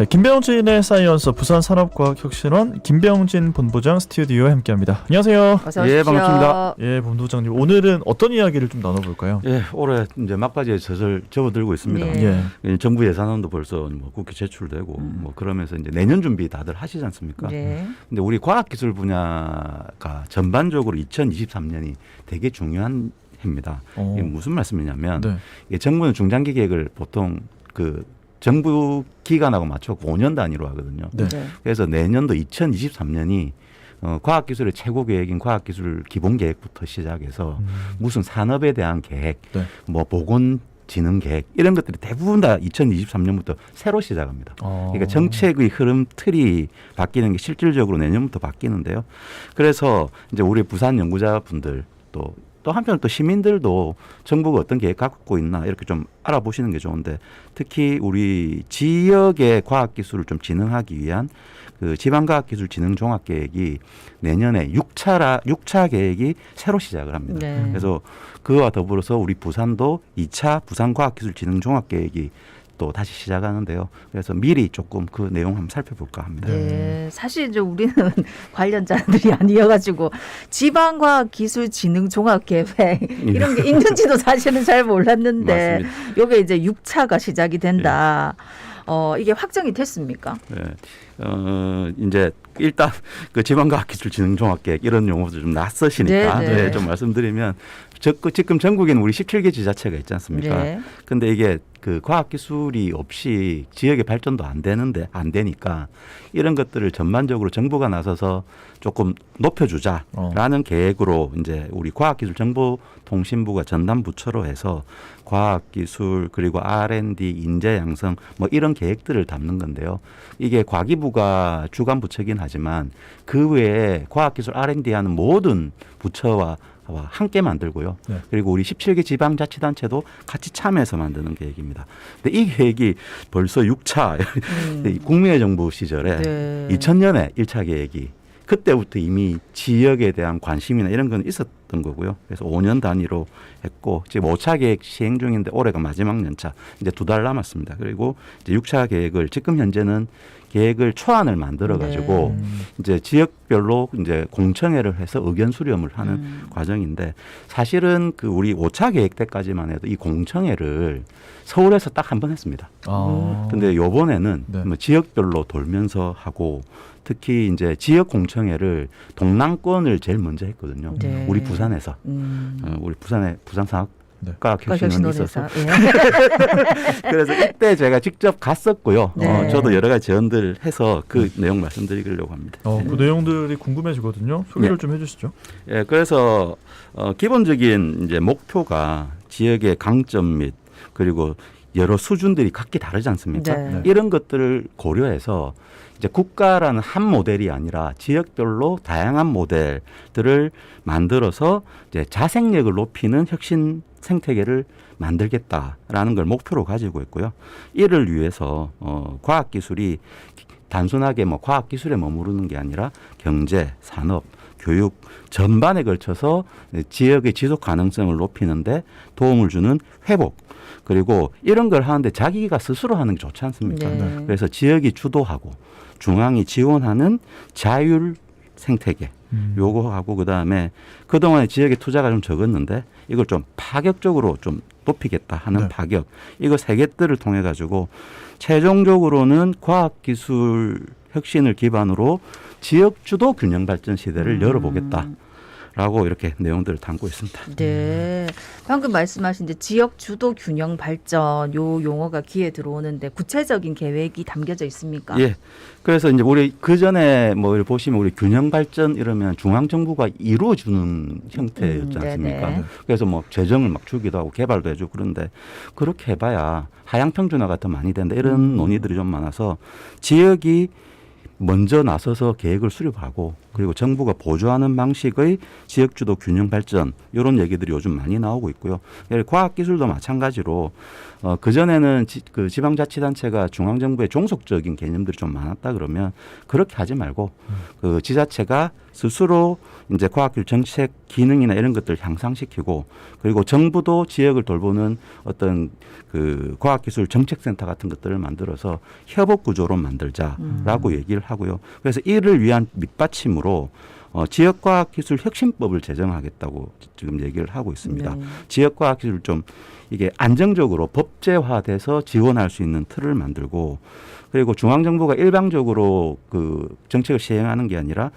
네, 김병진의 사이언스 부산산업과학혁신원 김병진 본부장 스튜디오에 함께합니다. 안녕하세요. 어서 오십시오. 예, 반갑습니다. 예, 본부장님 오늘은 어떤 이야기를 좀 나눠볼까요? 예, 올해 이제 막바지에 젖을 접어들고 있습니다. 네. 예. 정부 예산안도 벌써 뭐 국회 제출되고 뭐 그러면서 이제 내년 준비 다들 하시지 않습니까? 네. 근데 우리 과학기술 분야가 전반적으로 2023년이 되게 중요한 해입니다. 이게 무슨 말씀이냐면 네. 이 정부는 중장기 계획을 보통 그 정부 기간하고 맞춰 5년 단위로 하거든요. 네. 네. 그래서 내년도 2023년이 과학기술의 최고 계획인 과학기술 기본계획부터 시작해서 무슨 산업에 대한 계획, 네. 뭐 보건진흥 계획 이런 것들이 대부분 다 2023년부터 새로 시작합니다. 그러니까 정책의 흐름 틀이 바뀌는 게 실질적으로 내년부터 바뀌는데요. 그래서 이제 우리 부산 연구자분들 또 한편 또 시민들도 정부가 어떤 계획 갖고 있나 이렇게 좀 알아보시는 게 좋은데 특히 우리 지역의 과학기술을 좀 진흥하기 위한 그 지방과학기술진흥종합계획이 내년에 6차 계획이 새로 시작을 합니다. 네. 그래서 그와 더불어서 우리 부산도 2차 부산과학기술진흥종합계획이 또 다시 시작하는데요. 그래서 미리 조금 그 내용 한번 살펴볼까 합니다. 네. 사실 이제 우리는 관련자들이 아니어가지고 지방과학기술진흥종합계획 이런 게 있는지도 사실은 잘 몰랐는데 이게 이제 6차가 시작이 된다. 이게 확정이 됐습니까? 네. 이제 일단 그 지방과학기술진흥종합계획 이런 용어도 좀 낯서시니까 네, 네. 네, 좀 말씀드리면 지금 전국에는 우리 17개 지자체가 있지 않습니까? 네. 근데 이게 그 과학기술이 없이 지역의 발전도 안 되니까 이런 것들을 전반적으로 정부가 나서서 조금 높여주자라는 계획으로 이제 우리 과학기술정보통신부가 전담 부처로 해서 과학기술 그리고 R&D 인재 양성 뭐 이런 계획들을 담는 건데요. 이게 과기부가 주관 부처긴 하지만 그 외에 과학기술 R&D 하는 모든 부처와 함께 만들고요. 네. 그리고 우리 17개 지방자치단체도 같이 참여해서 만드는 계획입니다. 근데 이 계획이 벌써 6차 국민의 정부 시절에 네. 2000년에 1차 계획이 그때부터 이미 지역에 대한 관심이나 이런 건 있었던 거고요. 그래서 5년 단위로 했고 지금 5차 계획 시행 중인데 올해가 마지막 연차 이제 2달 남았습니다. 그리고 이제 6차 계획을 지금 현재는 계획을 초안을 만들어 가지고 이제 지역별로 이제 공청회를 해서 의견 수렴을 하는 과정인데 사실은 그 우리 5차 계획 때까지만 해도 이 공청회를 서울에서 딱 한 번 했습니다. 근데 요번에는 네. 뭐 지역별로 돌면서 하고 특히 이제 지역 공청회를 동남권을 제일 먼저 했거든요. 네. 우리 부산에서 우리 부산에 부산산업과학혁신원이 있어서 예. 그래서 이때 제가 직접 갔었고요. 네. 저도 여러 가지 제언들 해서 그 내용 말씀드리려고 합니다. 그 내용들이 궁금해지거든요. 소개를 좀 해주시죠. 예, 그래서 기본적인 이제 목표가 지역의 강점 및 그리고 여러 수준들이 각기 다르지 않습니까? 네. 이런 것들을 고려해서 이제 국가라는 한 모델이 아니라 지역별로 다양한 모델들을 만들어서 이제 자생력을 높이는 혁신 생태계를 만들겠다라는 걸 목표로 가지고 있고요. 이를 위해서 과학기술이 단순하게 뭐 과학기술에 머무르는 게 아니라 경제, 산업, 교육 전반에 걸쳐서 지역의 지속 가능성을 높이는데 도움을 주는 회복 그리고 이런 걸 하는데 자기가 스스로 하는 게 좋지 않습니까? 네. 그래서 지역이 주도하고 중앙이 지원하는 자율 생태계 요거하고 그다음에 그동안에 지역의 투자가 좀 적었는데 이걸 좀 파격적으로 좀 높이겠다 하는 네. 파격 이거 세 개들을 통해 가지고 최종적으로는 과학기술 혁신을 기반으로 지역 주도 균형 발전 시대를 열어보겠다라고 이렇게 내용들을 담고 있습니다. 네. 방금 말씀하신 이제 지역 주도 균형 발전 요 용어가 귀에 들어오는데 구체적인 계획이 담겨져 있습니까? 예. 그래서 이제 우리 그 전에 뭐 보시면 우리 균형 발전 이러면 중앙 정부가 이루어주는 형태였지 않습니까? 네네. 그래서 뭐 재정을 막 주기도 하고 개발도 해주고 그런데 그렇게 해봐야 하향 평준화가 더 많이 된다 이런 논의들이 좀 많아서 지역이 먼저 나서서 계획을 수립하고 그리고 정부가 보조하는 방식의 지역주도 균형 발전 이런 얘기들이 요즘 많이 나오고 있고요. 과학기술도 마찬가지로 그전에는 그 지방자치단체가 중앙정부의 종속적인 개념들이 좀 많았다 그러면 그렇게 하지 말고 그 지자체가 스스로 이제 과학기술 정책 기능이나 이런 것들을 향상시키고 그리고 정부도 지역을 돌보는 어떤 그 과학기술 정책센터 같은 것들을 만들어서 협업 구조로 만들자라고 얘기를 하고요. 그래서 이를 위한 밑받침으로 지역과학기술 혁신법을 제정하겠다고 지금 얘기를 하고 있습니다. 네. 지역과학기술 좀 이게 안정적으로 법제화돼서 지원할 수 있는 틀을 만들고 그리고 중앙정부가 일방적으로 그 정책을 시행하는 게 아니라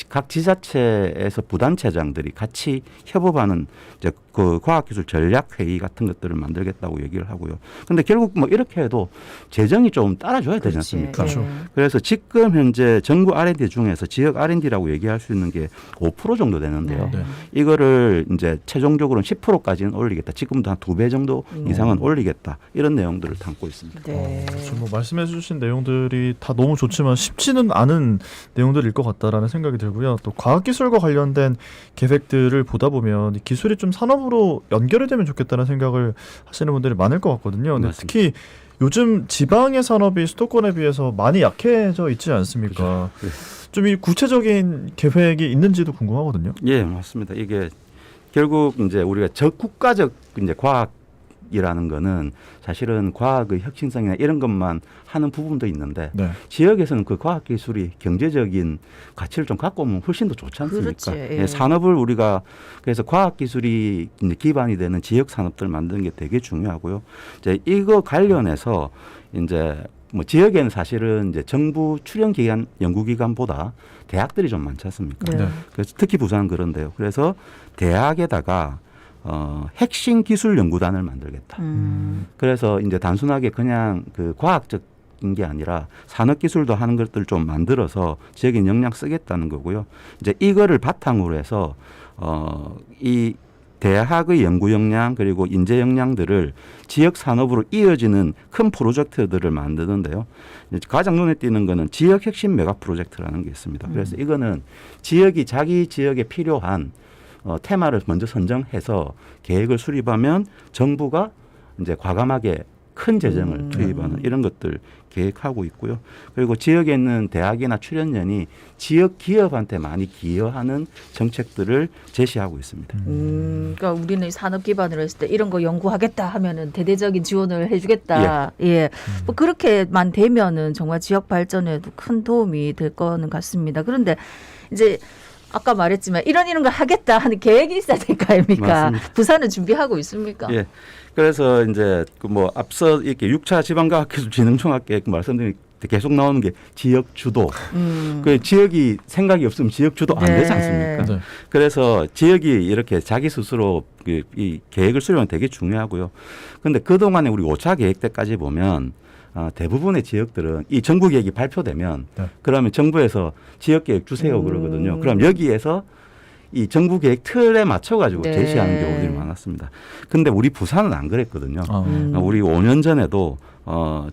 각 지자체에서 부단체장들이 같이 협업하는 이제 그 과학기술 전략회의 같은 것들을 만들겠다고 얘기를 하고요. 근데 결국 뭐 이렇게 해도 재정이 좀 따라줘야 되지 않습니까? 그렇죠. 그래서 지금 현재 정부 R&D 중에서 지역 R&D라고 얘기할 수 있는 게 5% 정도 되는데요. 네. 이거를 이제 최종적으로는 10%까지는 올리겠다. 지금도 한 2배 정도 이상은 올리겠다. 이런 내용들을 담고 있습니다. 네. 지금 뭐 말씀해 주신 내용들이 다 너무 좋지만 쉽지는 않은 내용들일 것 같다라는 생각이 들고요. 또 과학기술과 관련된 계획들을 보다 보면 이 기술이 좀 산업으로 연결이 되면 좋겠다는 생각을 하시는 분들이 많을 것 같거든요. 근데 맞습니다. 특히 요즘 지방의 산업이 수도권에 비해서 많이 약해져 있지 않습니까? 그렇죠. 좀 이 구체적인 계획이 있는지도 궁금하거든요. 예, 맞습니다. 이게 결국 이제 우리가 적국가적 이제 과학이라는 거는 사실은 과학의 혁신성이나 이런 것만 하는 부분도 있는데 네. 지역에서는 그 과학기술이 경제적인 가치를 좀 갖고 오면 훨씬 더 좋지 않습니까? 그렇지, 예. 예, 산업을 우리가 그래서 과학기술이 이제 기반이 되는 지역 산업들 만드는 게 되게 중요하고요. 이제 이거 관련해서 이제 뭐 지역에는 사실은 이제 정부 출연기관 연구기관보다 대학들이 좀 많지 않습니까? 네. 네. 그래서 특히 부산은 그런데요. 그래서 대학에다가 핵심 기술 연구단을 만들겠다. 그래서 이제 단순하게 그냥 그 과학적인 게 아니라 산업 기술도 하는 것들 좀 만들어서 지역인 역량 쓰겠다는 거고요. 이제 이거를 바탕으로 해서 이 대학의 연구 역량 그리고 인재 역량들을 지역 산업으로 이어지는 큰 프로젝트들을 만드는데요. 가장 눈에 띄는 거는 지역 혁신 메가 프로젝트라는 게 있습니다. 그래서 이거는 지역이 자기 지역에 필요한 테마를 먼저 선정해서 계획을 수립하면 정부가 이제 과감하게 큰 재정을 투입하는 이런 것들 계획하고 있고요. 그리고 지역에 있는 대학이나 출연연이 지역 기업한테 많이 기여하는 정책들을 제시하고 있습니다. 그러니까 우리는 산업 기반으로 했을 때 이런 거 연구하겠다 하면은 대대적인 지원을 해주겠다. 예. 뭐 그렇게만 되면은 정말 지역 발전에도 큰 도움이 될 거는 같습니다. 그런데 이제 아까 말했지만 이런 걸 하겠다 하는 계획이 있어야 될 거 아닙니까? 맞습니다. 부산은 준비하고 있습니까? 예. 그래서 이제 그 뭐 앞서 이렇게 6차 지방과학기술진흥종합계획 말씀드린 계속 나오는 게 지역 주도. 그 지역이 생각이 없으면 지역 주도 안 네. 되지 않습니까? 네. 그래서 지역이 이렇게 자기 스스로 이 계획을 수립하는 되게 중요하고요. 그런데 그동안에 우리 5차 계획 때까지 보면 대부분의 지역들은 이 정부 계획이 발표되면 네. 그러면 정부에서 지역 계획 주세요 그러거든요. 그럼 여기에서 이 정부 계획 틀에 맞춰가지고 네. 제시하는 경우들이 많았습니다. 근데 우리 부산은 안 그랬거든요. 우리 5년 전에도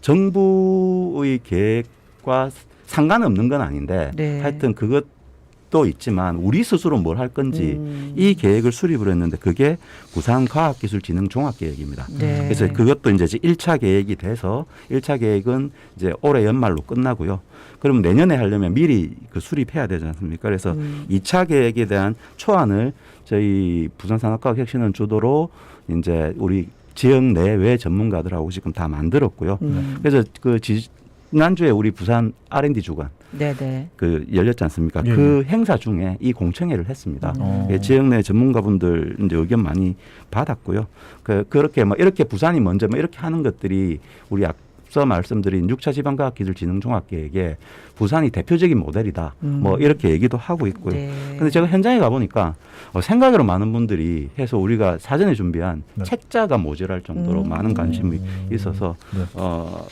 정부의 계획과 상관없는 건 아닌데 네. 하여튼 그것도 있지만 우리 스스로 뭘 할 건지 이 계획을 수립을 했는데 그게 부산과학기술진흥종합계획입니다. 네. 그래서 그것도 이제 1차 계획이 돼서 1차 계획은 이제 올해 연말로 끝나고요. 그럼 내년에 하려면 미리 그 수립해야 되지 않습니까? 그래서 2차 계획에 대한 초안을 저희 부산산업과학혁신원 주도로 이제 우리 지역 내외 전문가들하고 지금 다 만들었고요. 그래서 그 지난주에 우리 부산 R&D 주간 네네. 그 열렸지 않습니까? 예. 그 행사 중에 이 공청회를 했습니다. 예, 지역 내 전문가분들 이제 의견 많이 받았고요. 그렇게 뭐 이렇게 부산이 먼저 뭐 이렇게 하는 것들이 우리 앞서 말씀드린 6차 지방과학기술진흥종합계획에 부산이 대표적인 모델이다. 뭐 이렇게 얘기도 하고 있고요. 네. 근데 제가 현장에 가보니까 생각으로 많은 분들이 해서 우리가 사전에 준비한 네. 책자가 모자랄 정도로 많은 관심이 있어서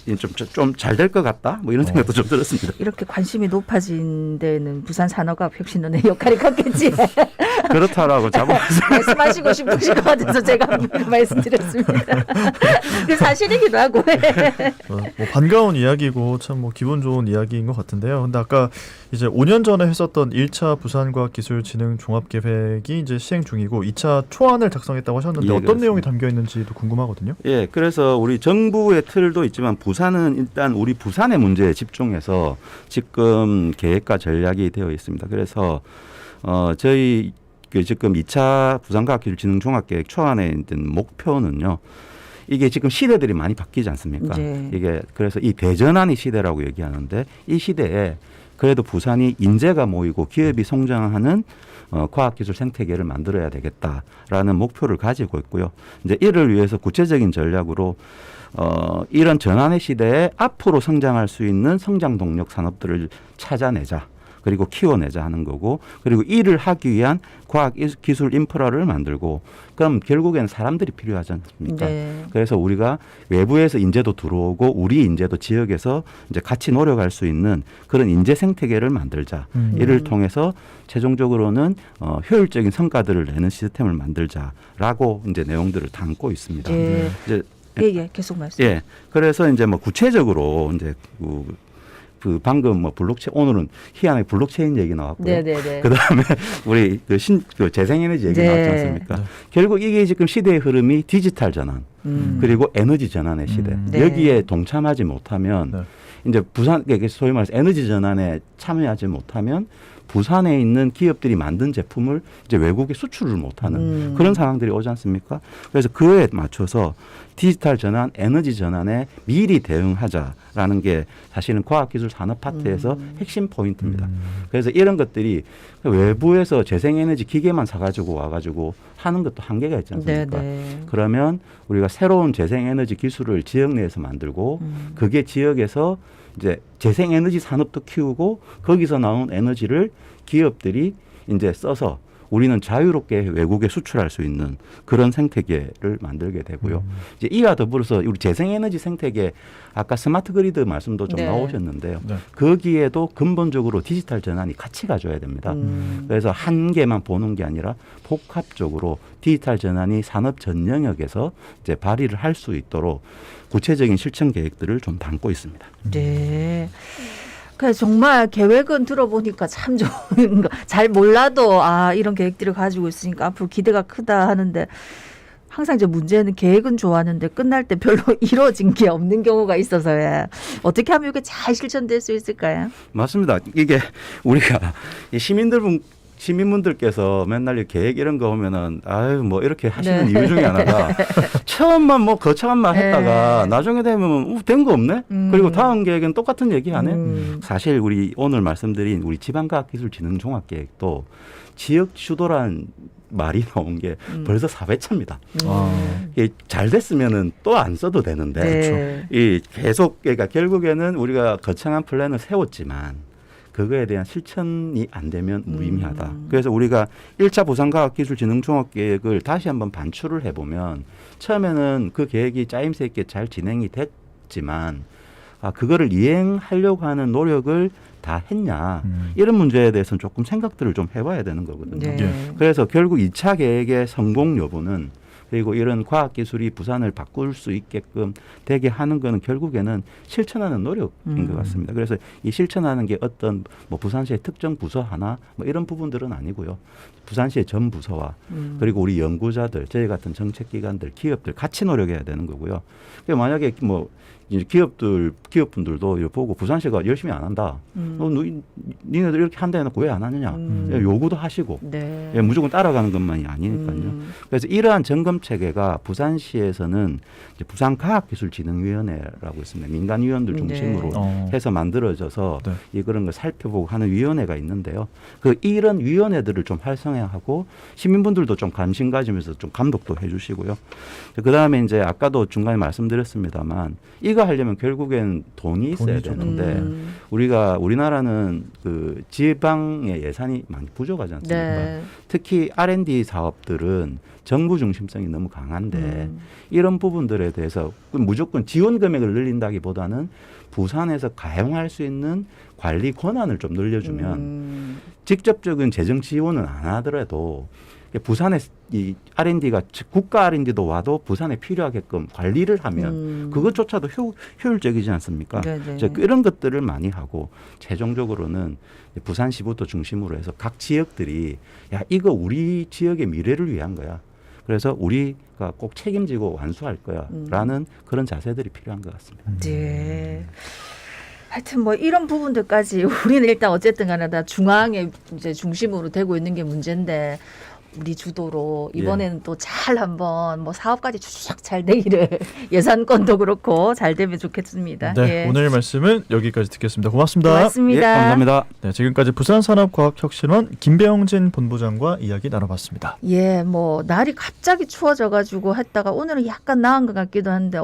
네. 좀 잘 될 것 같다. 뭐 이런 생각도 좀 들었습니다. 이렇게 관심이 높아진 데는 부산 산업과학혁신원의 역할이 컸겠지. 그렇다라고 자부하면서 말씀하시고 싶으실 것 같아서 제가 말씀드렸습니다. 그 사실이기도 하고. 뭐 반가운 이야기고 참 뭐 기분 좋은 이야기인 것 같은데요. 근데 아까 이제 5년 전에 했었던 1차 부산과학기술진흥 종합계획이 이제 시행 중이고 2차 초안을 작성했다고 하셨는데 예, 어떤 그렇습니다. 내용이 담겨 있는지도 궁금하거든요. 예, 그래서 우리 정부의 틀도 있지만 부산은 일단 우리 부산의 문제에 집중해서 지금 계획과 전략이 되어 있습니다. 그래서 저희 지금 2차 부산과학기술진흥 종합계획 초안에 있는 목표는요. 이게 지금 시대들이 많이 바뀌지 않습니까? 네. 이게 그래서 이 대전환의 시대라고 얘기하는데 이 시대에 그래도 부산이 인재가 모이고 기업이 성장하는 과학기술 생태계를 만들어야 되겠다라는 목표를 가지고 있고요. 이제 이를 위해서 구체적인 전략으로 이런 전환의 시대에 앞으로 성장할 수 있는 성장 동력 산업들을 찾아내자. 그리고 키워내자 하는 거고, 그리고 이를 하기 위한 과학 기술 인프라를 만들고, 그럼 결국에는 사람들이 필요하지 않습니까? 네. 그래서 우리가 외부에서 인재도 들어오고 우리 인재도 지역에서 이제 같이 노력할 수 있는 그런 인재 생태계를 만들자. 이를 통해서 최종적으로는 효율적인 성과들을 내는 시스템을 만들자라고 이제 내용들을 담고 있습니다. 예. 이제 예, 계속 말씀. 예. 그래서 이제 뭐 구체적으로 이제 그 방금 뭐 블록체인 오늘은 희한하게 블록체인 얘기 나왔고요. 네네네. 그다음에 우리 그 재생에너지 얘기 네. 나왔지 않습니까? 결국 이게 지금 시대의 흐름이 디지털 전환 그리고 에너지 전환의 시대. 네. 여기에 동참하지 못하면 네. 이제 부산 소위 말해서 에너지 전환에 참여하지 못하면 부산에 있는 기업들이 만든 제품을 이제 외국에 수출을 못하는 그런 상황들이 오지 않습니까? 그래서 그에 맞춰서 디지털 전환, 에너지 전환에 미리 대응하자라는 게 사실은 과학기술 산업 파트에서 핵심 포인트입니다. 그래서 이런 것들이 외부에서 재생에너지 기계만 사가지고 와가지고 하는 것도 한계가 있지 않습니까? 네네. 그러면 우리가 새로운 재생에너지 기술을 지역 내에서 만들고 그게 지역에서 이제 재생에너지 산업도 키우고 거기서 나온 에너지를 기업들이 이제 써서 우리는 자유롭게 외국에 수출할 수 있는 그런 생태계를 만들게 되고요. 이제 이와 더불어서 우리 재생에너지 생태계 아까 스마트 그리드 말씀도 좀 네. 나오셨는데요. 네. 거기에도 근본적으로 디지털 전환이 같이 가져야 됩니다. 그래서 한 개만 보는 게 아니라 복합적으로 디지털 전환이 산업 전 영역에서 이제 발휘를 할 수 있도록 구체적인 실천 계획들을 좀 담고 있습니다. 네. 그래서 정말 계획은 들어보니까 참 좋은 거. 잘 몰라도 이런 계획들을 가지고 있으니까 앞으로 기대가 크다 하는데 항상 이제 문제는 계획은 좋았는데 끝날 때 별로 이루어진 게 없는 경우가 있어서 어떻게 하면 이게 잘 실천될 수 있을까요? 맞습니다. 이게 우리가 이 시민분들께서 맨날 이 계획 이런 거 오면은 아유 뭐 이렇게 하시는 네. 이유 중에 하나가 처음만 뭐 거창한 말 했다가 네. 나중에 되면 된 거 없네. 그리고 다음 계획은 똑같은 얘기 하네. 사실 우리 오늘 말씀드린 우리 지방과학기술진흥종합계획도 지역 주도란 말이 나온 게 벌써 4회차입니다. 이게 잘 됐으면은 또 안 써도 되는데 네. 이 계속 그러니까 결국에는 우리가 거창한 플랜을 세웠지만 그거에 대한 실천이 안 되면 무의미하다. 그래서 우리가 1차 부산과학기술진흥종합계획을 다시 한번 반출을 해보면 처음에는 그 계획이 짜임새 있게 잘 진행이 됐지만 그거를 이행하려고 하는 노력을 다 했냐. 이런 문제에 대해서는 조금 생각들을 좀 해봐야 되는 거거든요. 네. 그래서 결국 2차 계획의 성공 여부는 그리고 이런 과학기술이 부산을 바꿀 수 있게끔 되게 하는 거는 결국에는 실천하는 노력인 것 같습니다. 그래서 이 실천하는 게 어떤 뭐 부산시의 특정 부서 하나 뭐 이런 부분들은 아니고요. 부산시의 전 부서와 그리고 우리 연구자들, 저희 같은 정책기관들, 기업들 같이 노력해야 되는 거고요. 그러니까 만약에 뭐 이제 기업분들도 이거 보고 부산시가 열심히 안 한다. 니네들 이렇게 한다 해놓고 왜 안 하느냐. 요구도 하시고 네. 무조건 따라가는 것만이 아니니까요. 그래서 이러한 점검 체계가 부산시에서는 이제 부산과학기술진흥위원회라고 있습니다. 민간위원들 중심으로 네. 해서 만들어져서 네. 그런 걸 살펴보고 하는 위원회가 있는데요. 이런 위원회들을 좀 활성화하고 시민분들도 좀 관심 가지면서 좀 감독도 해주시고요. 그 다음에 이제 아까도 중간에 말씀드렸습니다만 이거 이거 하려면 결국엔 돈이 있어야 돈이죠. 되는데 우리나라는 그 지방의 예산이 많이 부족하지 않습니까? 네. 특히 R&D 사업들은 정부 중심성이 너무 강한데 이런 부분들에 대해서 무조건 지원 금액을 늘린다기보다는 부산에서 가용할 수 있는 관리 권한을 좀 늘려주면 직접적인 재정 지원은 안 하더라도 부산에 이 R&D가 국가 R&D도 와도 부산에 필요하게끔 관리를 하면 그것조차도 효율적이지 않습니까? 네네. 그래서 이런 것들을 많이 하고 최종적으로는 부산시부터 중심으로 해서 각 지역들이 야 이거 우리 지역의 미래를 위한 거야. 그래서 우리가 꼭 책임지고 완수할 거야라는 그런 자세들이 필요한 것 같습니다. 네. 하여튼 뭐 이런 부분들까지 우리는 일단 어쨌든 간에 다 중앙에 이제 중심으로 되고 있는 게 문제인데 우리 주도로 이번에는 또 잘 한번 뭐 사업까지 쫙 잘 되기를 예산권도 그렇고 잘 되면 좋겠습니다. 네, 예. 오늘 말씀은 여기까지 듣겠습니다. 고맙습니다. 고맙습니다. 예, 감사합니다. 네, 지금까지 부산산업과학혁신원 김배영진 본부장과 이야기 나눠봤습니다. 예, 뭐 날이 갑자기 추워져가지고 했다가 오늘은 약간 나은 것 같기도 한데